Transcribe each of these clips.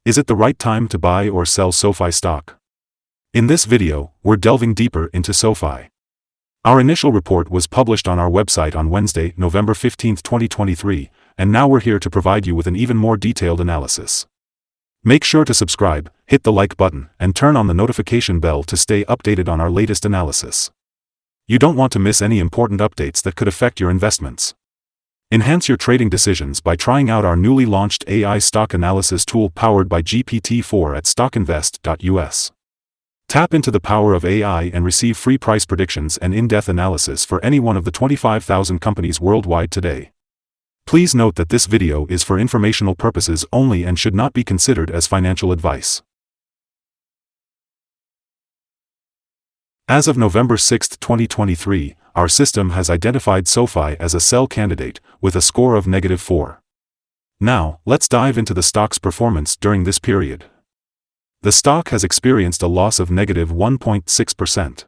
Is it the right time to buy or sell SoFi stock? In this video, we're delving deeper into SoFi. Our initial report was published on our website on Wednesday, November 15, 2023, and now we're here to provide you with an even more detailed analysis. Make sure to subscribe, hit the like button, and turn on the notification bell to stay updated on our latest analysis. You don't want to miss any important updates that could affect your investments. Enhance your trading decisions by trying out our newly launched AI stock analysis tool powered by GPT-4 at StockInvest.us. Tap into the power of AI and receive free price predictions and in-depth analysis for any one of the 25,000 companies worldwide today. Please note that this video is for informational purposes only and should not be considered as financial advice. As of November 6, 2023, our system has identified SoFi as a sell candidate, with a score of -4. Now, let's dive into the stock's performance during this period. The stock has experienced a loss of -1.6%.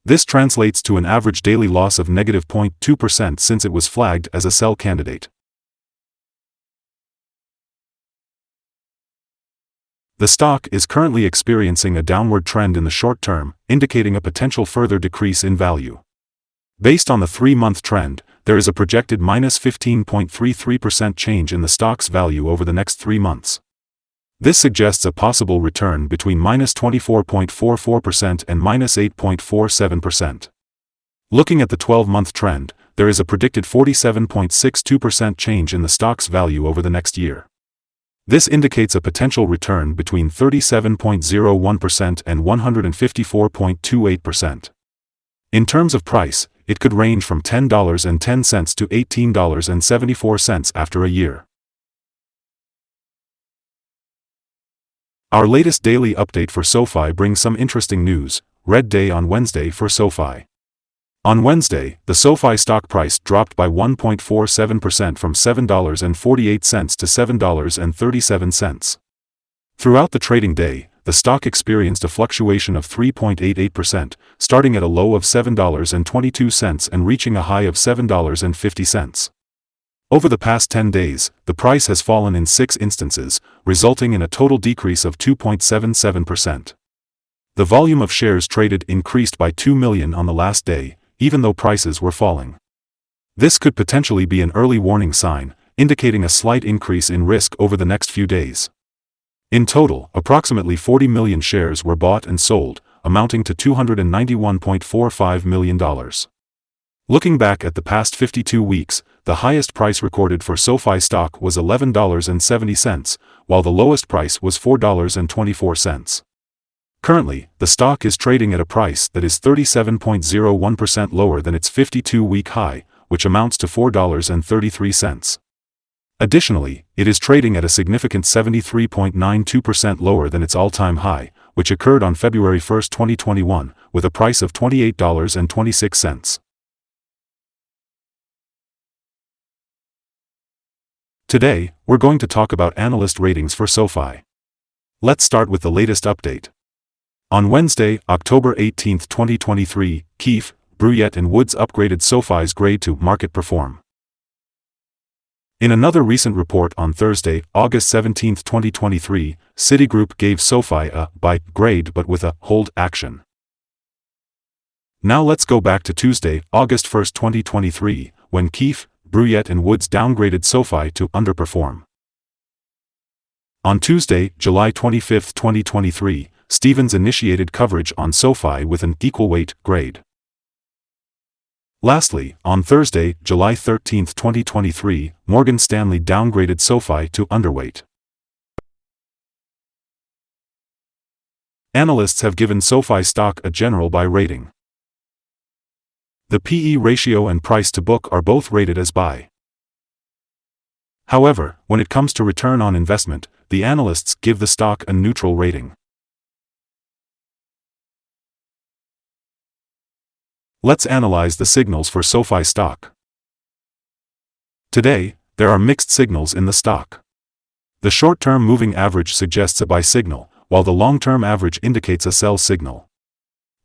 This translates to an average daily loss of -0.2% since it was flagged as a sell candidate. The stock is currently experiencing a downward trend in the short term, indicating a potential further decrease in value. Based on the 3-month trend, there is a projected -15.33% change in the stock's value over the next 3 months. This suggests a possible return between -24.44% and -8.47%. Looking at the 12-month trend, there is a predicted 47.62% change in the stock's value over the next year. This indicates a potential return between 37.01% and 154.28%. In terms of price, it could range from $10.10 to $18.74 after a year. Our latest daily update for SoFi brings some interesting news. Red day on Wednesday for SoFi. On Wednesday, the SoFi stock price dropped by 1.47% from $7.48 to $7.37. Throughout the trading day, the stock experienced a fluctuation of 3.88%, starting at a low of $7.22 and reaching a high of $7.50. Over the past 10 days, the price has fallen in 6 instances, resulting in a total decrease of 2.77%. The volume of shares traded increased by 2 million on the last day, even though prices were falling. This could potentially be an early warning sign, indicating a slight increase in risk over the next few days. In total, approximately 40 million shares were bought and sold, amounting to $291.45 million. Looking back at the past 52 weeks, the highest price recorded for SoFi stock was $11.70, while the lowest price was $4.24. Currently, the stock is trading at a price that is 37.01% lower than its 52-week high, which amounts to $4.33. Additionally, it is trading at a significant 73.92% lower than its all-time high, which occurred on February 1, 2021, with a price of $28.26. Today, we're going to talk about analyst ratings for SoFi. Let's start with the latest update. On Wednesday, October 18, 2023, Keefe, Bruyette & Woods upgraded SoFi's grade to Market Perform. In another recent report on Thursday, August 17, 2023, Citigroup gave SoFi a buy grade but with a hold action. Now let's go back to Tuesday, August 1, 2023, when Keefe, Bruyette & Woods downgraded SoFi to underperform. On Tuesday, July 25, 2023, Stephens initiated coverage on SoFi with an equal weight grade. Lastly, on Thursday, July 13, 2023, Morgan Stanley downgraded SoFi to underweight. Analysts have given SoFi stock a general buy rating. The PE ratio and price to book are both rated as buy. However, when it comes to return on investment, the analysts give the stock a neutral rating. Let's analyze the signals for SoFi stock. Today, there are mixed signals in the stock. The short-term moving average suggests a buy signal, while the long-term average indicates a sell signal.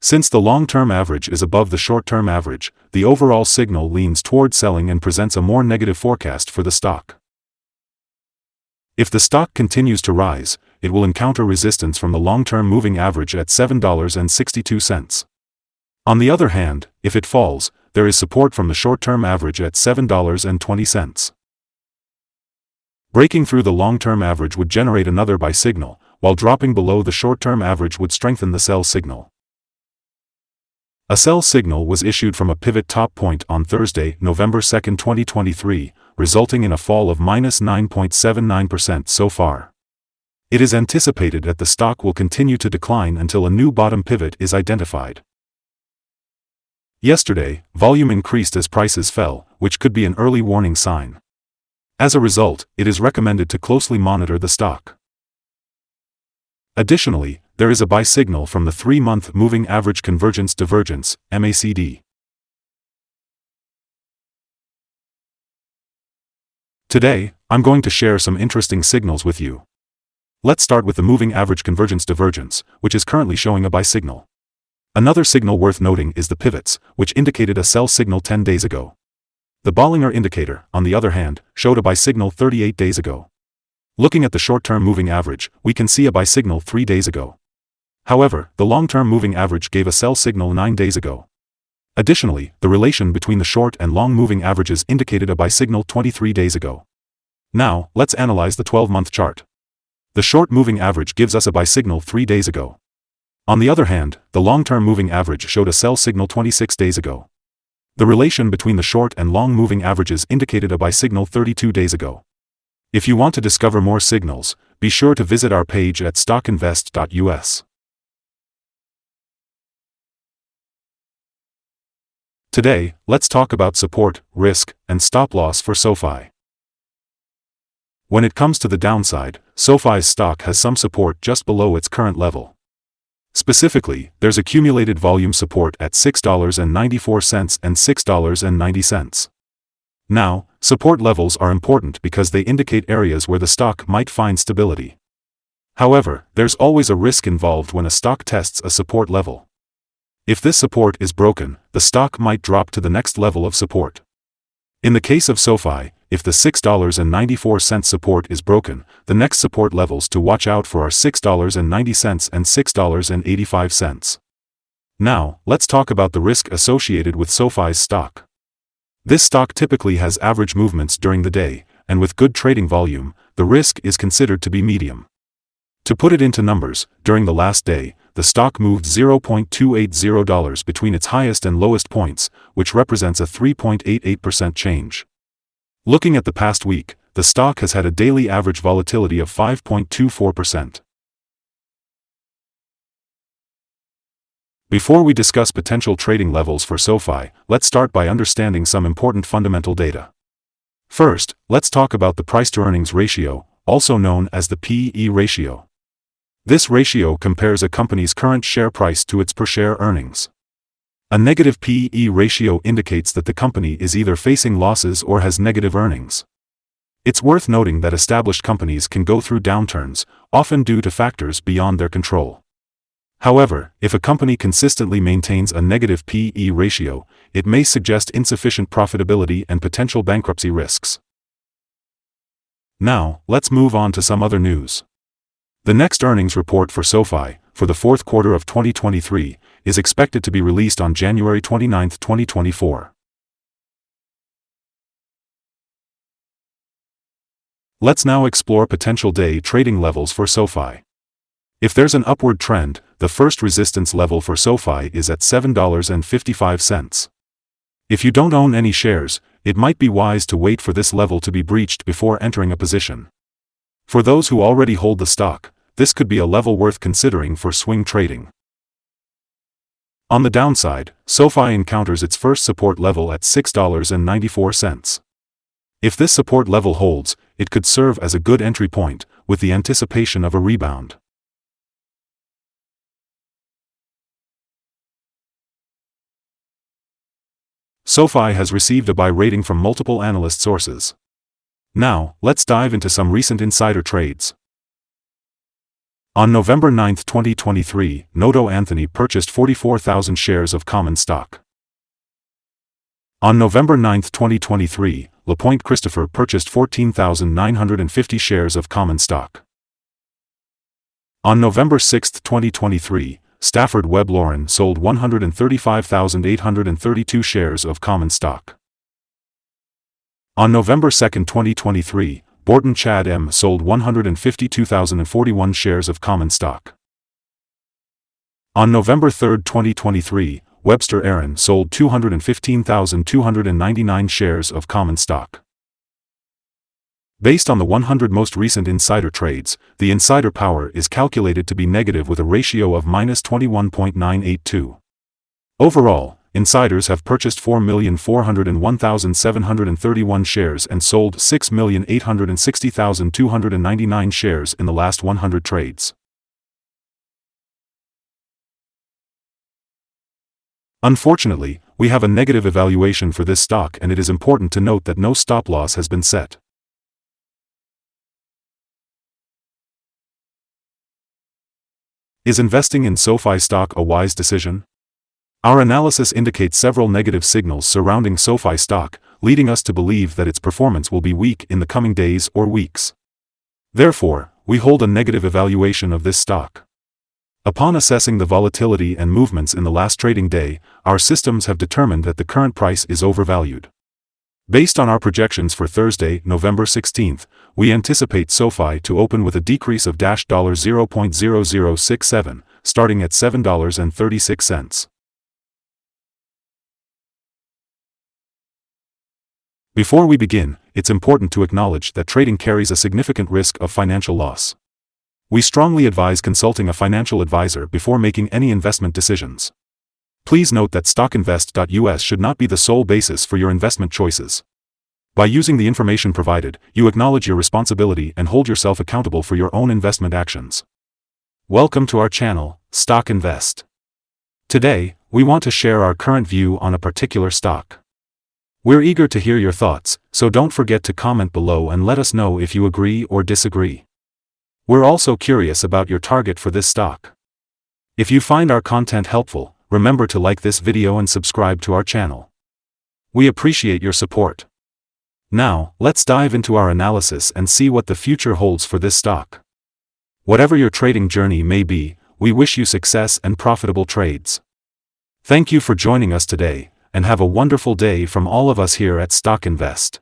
Since the long-term average is above the short-term average, the overall signal leans toward selling and presents a more negative forecast for the stock. If the stock continues to rise, it will encounter resistance from the long-term moving average at $7.62. On the other hand, if it falls, there is support from the short-term average at $7.20. Breaking through the long-term average would generate another buy signal, while dropping below the short-term average would strengthen the sell signal. A sell signal was issued from a pivot top point on Thursday, November 2, 2023, resulting in a fall of -9.79% so far. It is anticipated that the stock will continue to decline until a new bottom pivot is identified. Yesterday, volume increased as prices fell, which could be an early warning sign. As a result, it is recommended to closely monitor the stock. Additionally, there is a buy signal from the 3-month Moving Average Convergence Divergence, MACD. Today, I'm going to share some interesting signals with you. Let's start with the Moving Average Convergence Divergence, which is currently showing a buy signal. Another signal worth noting is the pivots, which indicated a sell signal 10 days ago. The Bollinger Indicator, on the other hand, showed a buy signal 38 days ago. Looking at the short-term moving average, we can see a buy signal 3 days ago. However, the long-term moving average gave a sell signal 9 days ago. Additionally, the relation between the short and long moving averages indicated a buy signal 23 days ago. Now, let's analyze the 12-month chart. The short moving average gives us a buy signal 3 days ago. On the other hand, the long-term moving average showed a sell signal 26 days ago. The relation between the short and long moving averages indicated a buy signal 32 days ago. If you want to discover more signals, be sure to visit our page at StockInvest.us. Today, let's talk about support, risk, and stop-loss for SoFi. When it comes to the downside, SoFi's stock has some support just below its current level. Specifically, there's accumulated volume support at $6.94 and $6.90. Now, support levels are important because they indicate areas where the stock might find stability. However, there's always a risk involved when a stock tests a support level. If this support is broken, the stock might drop to the next level of support. In the case of SoFi, if the $6.94 support is broken, the next support levels to watch out for are $6.90 and $6.85. Now, let's talk about the risk associated with SoFi's stock. This stock typically has average movements during the day, and with good trading volume, the risk is considered to be medium. To put it into numbers, during the last day, the stock moved $0.280 between its highest and lowest points, which represents a 3.88% change. Looking at the past week, the stock has had a daily average volatility of 5.24%. Before we discuss potential trading levels for SoFi, let's start by understanding some important fundamental data. First, let's talk about the price-to-earnings ratio, also known as the P/E ratio. This ratio compares a company's current share price to its per-share earnings. A negative P/E ratio indicates that the company is either facing losses or has negative earnings. It's worth noting that established companies can go through downturns, often due to factors beyond their control. However, if a company consistently maintains a negative P/E ratio, it may suggest insufficient profitability and potential bankruptcy risks. Now, let's move on to some other news. The next earnings report for SoFi, for the fourth quarter of 2023, is expected to be released on January 29, 2024. Let's now explore potential day trading levels for SoFi. If there's an upward trend, the first resistance level for SoFi is at $7.55. If you don't own any shares, it might be wise to wait for this level to be breached before entering a position. For those who already hold the stock, this could be a level worth considering for swing trading. On the downside, SoFi encounters its first support level at $6.94. If this support level holds, it could serve as a good entry point, with the anticipation of a rebound. SoFi has received a buy rating from multiple analyst sources. Now, let's dive into some recent insider trades. On November 9, 2023, Noto Anthony purchased 44,000 shares of common stock. On November 9, 2023, LaPointe Christopher purchased 14,950 shares of common stock. On November 6, 2023, Stafford Webb Lauren sold 135,832 shares of common stock. On November 2, 2023, Borton Chad M. sold 152,041 shares of common stock. On November 3, 2023, Webster Aaron sold 215,299 shares of common stock. Based on the 100 most recent insider trades, the insider power is calculated to be negative with a ratio of -21.982. Overall, insiders have purchased 4,401,731 shares and sold 6,860,299 shares in the last 100 trades. Unfortunately, we have a negative evaluation for this stock, and it is important to note that no stop loss has been set. Is investing in SoFi stock a wise decision? Our analysis indicates several negative signals surrounding SoFi stock, leading us to believe that its performance will be weak in the coming days or weeks. Therefore, we hold a negative evaluation of this stock. Upon assessing the volatility and movements in the last trading day, our systems have determined that the current price is overvalued. Based on our projections for Thursday, November 16th, we anticipate SoFi to open with a decrease of $0.0067, starting at $7.36. Before we begin, it's important to acknowledge that trading carries a significant risk of financial loss. We strongly advise consulting a financial advisor before making any investment decisions. Please note that StockInvest.us should not be the sole basis for your investment choices. By using the information provided, you acknowledge your responsibility and hold yourself accountable for your own investment actions. Welcome to our channel, Stock Invest. Today, we want to share our current view on a particular stock. We're eager to hear your thoughts, so don't forget to comment below and let us know if you agree or disagree. We're also curious about your target for this stock. If you find our content helpful, remember to like this video and subscribe to our channel. We appreciate your support. Now, let's dive into our analysis and see what the future holds for this stock. Whatever your trading journey may be, we wish you success and profitable trades. Thank you for joining us today, and have a wonderful day from all of us here at Stock Invest.